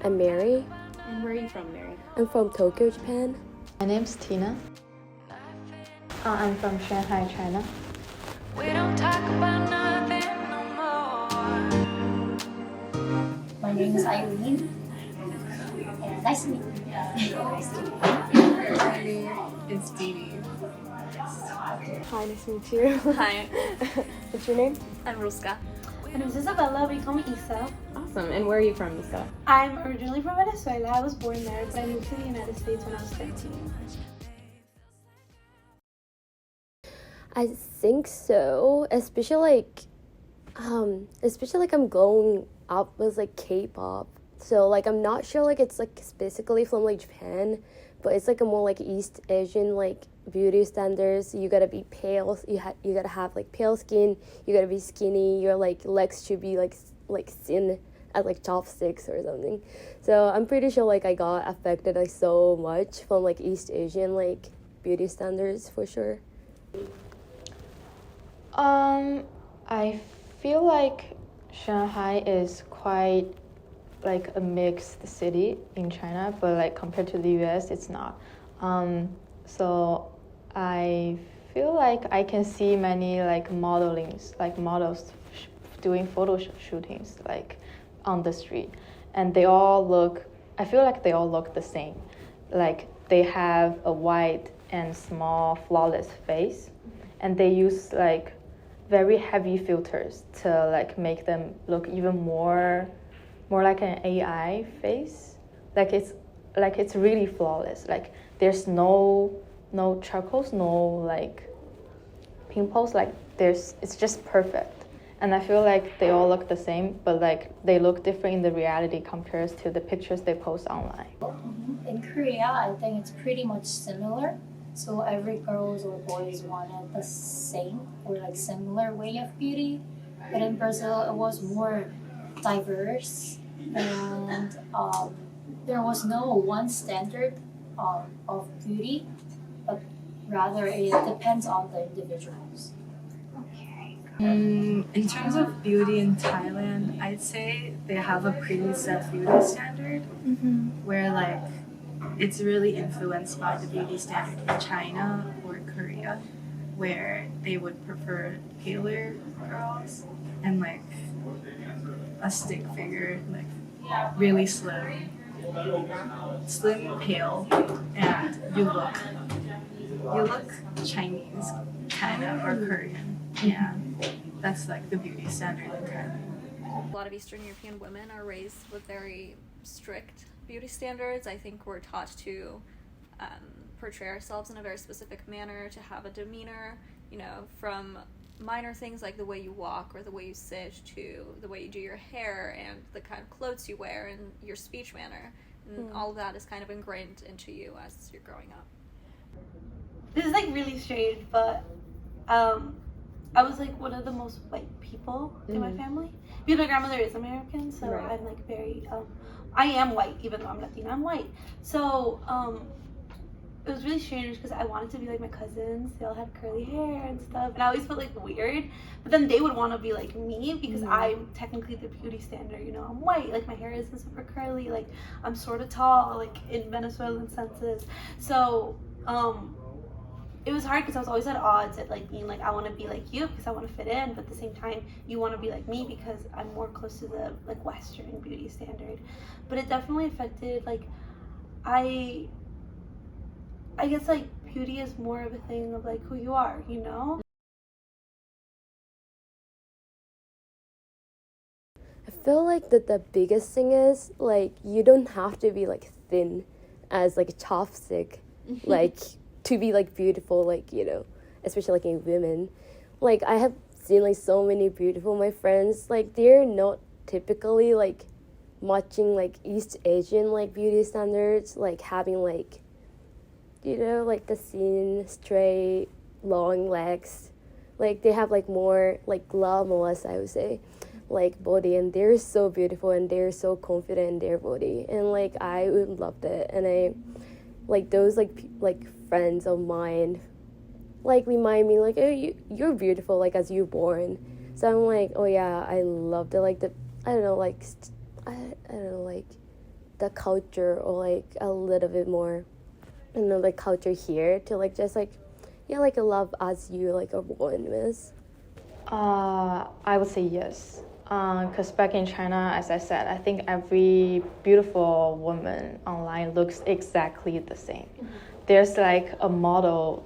I'm Mary. And where are you from, Mary? I'm from Tokyo, Japan. My name's Tina. I'm from Shanghai, China. We don't talk about nothing no more. My name is Irene. And nice to meet you. Nice to meet you. My name is Dee Dee. Hi, nice to meet you. Hi, What's your name? I'm Ruska. My name is Isabella, but you call me Isa. Awesome. And where are you from, Isa? I'm originally from Venezuela. I was born there, but I moved to the United States when I was 13. I think so, especially like I'm growing up with like K-pop. So like I'm not sure like it's like specifically from like Japan, but it's like a more like East Asian like beauty standards. You gotta be pale. You gotta have like pale skin. You gotta be skinny. Your like legs should be like thin as like chopsticks or something. So I'm pretty sure like I got affected like so much from like East Asian like beauty standards for sure. I feel like Shanghai is quite like a mixed city in China, but like compared to the US, it's not. So I feel like I can see many like models doing photo shootings like on the street, and I feel like they all look the same. Like they have a white and small flawless face, and they use like very heavy filters to like make them look even more like an AI face. Like it's really flawless. Like there's no chuckles, no like pimples. Like it's just perfect. And I feel like they all look the same, but like they look different in the reality compared to the pictures they post online. In Korea, I think it's pretty much similar. So every girls or boys wanted the same or like similar way of beauty. But in Brazil, it was more diverse, and there was no one standard of beauty, but rather it depends on the individuals. In terms of beauty in Thailand, I'd say they have a pretty set beauty standard where like it's really influenced by the beauty standard in China or Korea, where they would prefer paler girls and like a stick figure, like really slim, pale, and you look Chinese kind of or Korean. Yeah, that's like the beauty standard in Thailand. A lot of Eastern European women are raised with very strict beauty standards. I think we're taught to portray ourselves in a very specific manner, to have a demeanor, from minor things like the way you walk or the way you sit to the way you do your hair and the kind of clothes you wear and your speech manner. And all of that is kind of ingrained into you as you're growing up. This is like really strange, but I was like one of the most white people in my family. Because my grandmother is American, so Right. I'm like very, I am white, even though I'm Latina, I'm white. So it was really strange because I wanted to be like my cousins. They all had curly hair and stuff, and I always felt like weird. But then they would want to be like me because I'm technically the beauty standard. I'm white. Like my hair isn't super curly. Like I'm sort of tall, like in Venezuelan senses. So it was hard because I was always at odds at like being like I want to be like you because I want to fit in, but at the same time you want to be like me because I'm more close to the like Western beauty standard. But it definitely affected like I guess like beauty is more of a thing of like who you are, I feel like that the biggest thing is like you don't have to be like thin as like a chopstick, like to be like beautiful, like especially like in women. Like I have seen like so many beautiful my friends, like they're not typically like matching like East Asian like beauty standards, like having like like the thin, straight, long legs. Like they have like more like glamorous, I would say, like body, and they're so beautiful and they're so confident in their body, and like I would love that. And I like those like friends of mine like remind me like, oh, you're beautiful like as you're born. So I'm like, oh yeah, I loved it. Like the I don't know like the culture or like a little bit more, you know, like culture here to like just like like love as you like are born with? I would say yes. Because back in China, as I said, I think every beautiful woman online looks exactly the same. There's like a model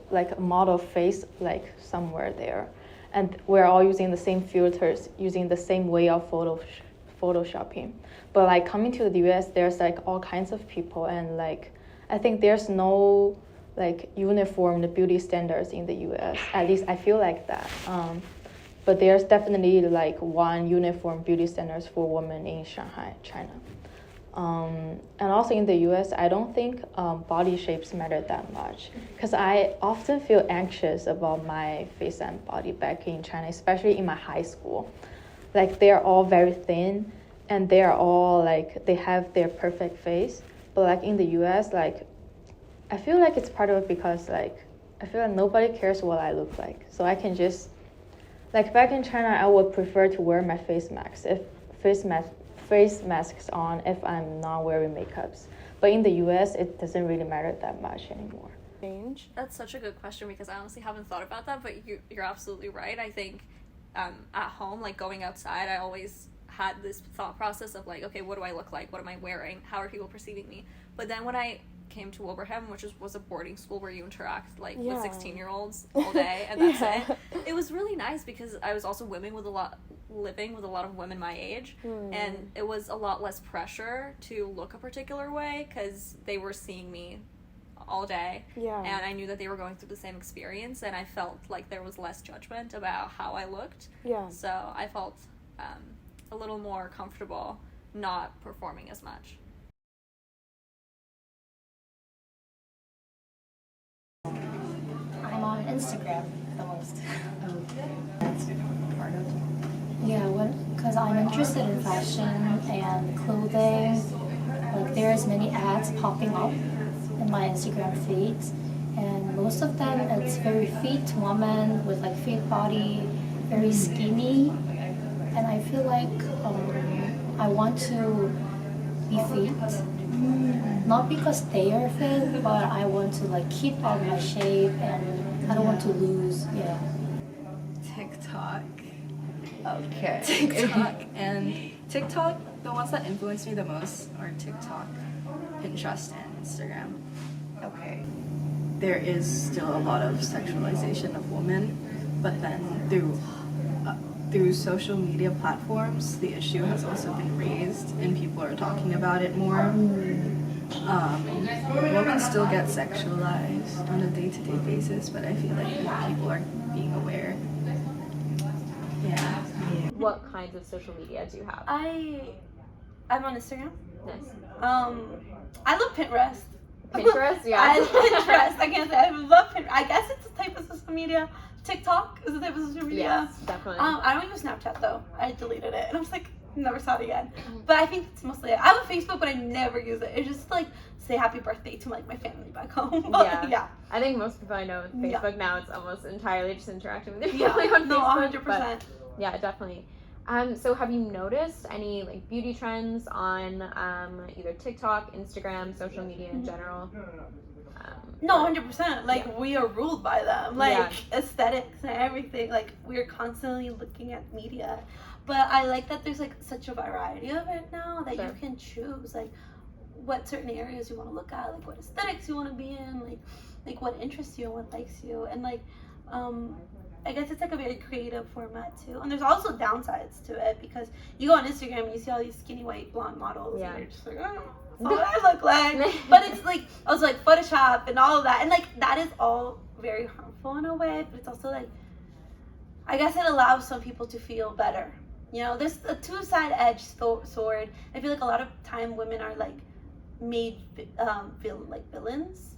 face like somewhere there. And we're all using the same filters, using the same way of photoshopping. But like coming to the US, there's like all kinds of people, and like I think there's no like uniform beauty standards in the US. At least I feel like that. But there's definitely like one uniform beauty standards for women in Shanghai, China. And also in the US, I don't think body shapes matter that much, because I often feel anxious about my face and body back in China, especially in my high school. Like they're all very thin, and they're all like, they have their perfect face. But like in the US, like I feel like it's part of it because like I feel like nobody cares what I look like. So I can just, like back in China, I would prefer to wear my face masks on if I'm not wearing makeups. But in the US, it doesn't really matter that much anymore. Change? That's such a good question, because I honestly haven't thought about that, but you're absolutely right. I think at home, like going outside, I always had this thought process of like, okay, what do I look like? What am I wearing? How are people perceiving me? But then when I came to Wilbraham, which was a boarding school where you interact like with 16-year-olds all day, and that's it. It was really nice because I was also living with a lot of women my age, and it was a lot less pressure to look a particular way because they were seeing me all day, and I knew that they were going through the same experience, and I felt like there was less judgment about how I looked. So I felt a little more comfortable not performing as much. I'm on Instagram the most. That's part of it. Yeah, because I'm interested in fashion and clothing. Like there's many ads popping up in my Instagram feeds, and most of them it's very fit woman with like fit body, very skinny, and I feel like I want to be fit. Not because they are fit, but I want to like keep up my shape, and I don't want to lose. TikTok. Okay. TikTok. And TikTok, the ones that influence me the most are TikTok, Pinterest, and Instagram. Okay. There is still a lot of sexualization of women, but then through social media platforms, the issue has also been raised, and people are talking about it more. Women still get sexualized on a day-to-day basis, but I feel like more people are being aware. Yeah. What kinds of social media do you have? I'm on Instagram. Nice. I love Pinterest. Pinterest, yeah. I love Pinterest. I can't say I love Pinterest. I guess it's a type of social media. TikTok is a type of social media. Yes, definitely. I don't use Snapchat though. I deleted it, and I was like, never saw it again. But I think it's mostly it. I have a Facebook, but I never use it. It's just like say happy birthday to like my family back home. But, yeah. I think most people I know with Facebook now, it's almost entirely just interacting with their Yeah. family on No, Facebook. 100%. But, yeah, definitely. So have you noticed any like beauty trends on either TikTok, Instagram, social media in general? No, 100%. Like we are ruled by them. Like aesthetics and everything. Like we're constantly looking at media. But I like that there's like such a variety of it now that you can choose like what certain areas you want to look at, like what aesthetics you want to be in, like what interests you and what likes you, and like I guess it's like a very creative format too. And there's also downsides to it because you go on Instagram and you see all these skinny white blonde models and you're just like, oh, that's not what I look like. But it's like also like Photoshop and all of that, and like that is all very harmful in a way, but it's also like I guess it allows some people to feel better. You know, there's a two-sided sword. I feel like a lot of time women are like made feel like villains.